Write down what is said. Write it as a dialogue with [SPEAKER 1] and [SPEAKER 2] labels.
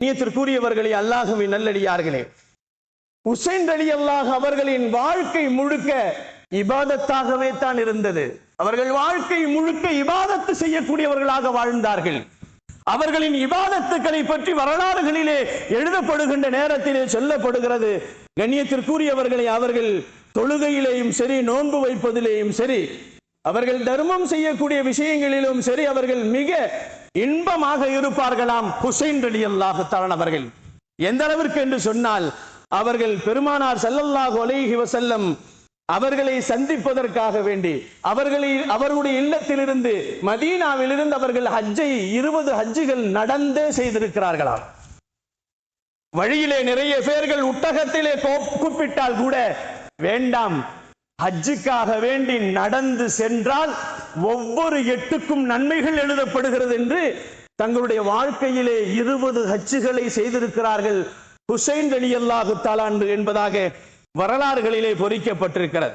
[SPEAKER 1] கண்ணியத்திற்குரியவர்களே, அல்லாஹ்வின் நல்லடியார்களே, ஹுசைன் ரலியல்லாஹு அவர்களின் வாழ்க்கை முழுக்க இபாதத்தாகவே தான் இருந்தது. அவர்கள் வாழ்க்கை முழுக்க இபாதத்து செய்யக்கூடியவர்களாக வாழ்ந்தார்கள். அவர்களின் இபாதத்துக்களை பற்றி வரலாறுகளிலே எழுதப்படுகின்ற நேரத்திலே சொல்லப்படுகிறது, கண்ணியத்திற்குரியவர்களை, அவர்கள் தொழுகையிலேயும் சரி, நோன்பு வைப்பதிலேயும் சரி, அவர்கள் தர்மம் செய்யக்கூடிய விஷயங்களிலும் சரி, அவர்கள் மிக இன்பமாக இருப்பார்களாம். ஹுசைன் ரலியல்லாஹு தஆலா அவர்கள் எந்த அளவிற்கு என்று சொன்னால், அவர்கள் பெருமானார் ஸல்லல்லாஹு அலைஹி வஸல்லம் அவர்களை சந்திப்பதற்காக வேண்டி அவர்களுடைய இல்லத்திலிருந்து மதீனாவிலிருந்து அவர்கள் ஹஜ்ஜை 20 ஹஜ்ஜுகள் நடந்தே செய்திருக்கிறார்களாம். வழியிலே நிறைய பேர்கள் ஒட்டகத்திலே கூப்பிட்டால் கூட வேண்டாம், ஹஜ்ஜுக்காக வேண்டி நடந்து சென்றால் ஒவ்வொரு எட்டுக்கும் நன்மைகள் எழுதப்படுகிறது என்று தங்களுடைய வாழ்க்கையிலே 20 ஹஜ்ஜுகளை செய்திருக்கிறார்கள் ஹுசைன் ரலியல்லாஹு தஆலா என்பதாக வரலாறுகளிலே பொறிக்கப்பட்டிருக்கிறது.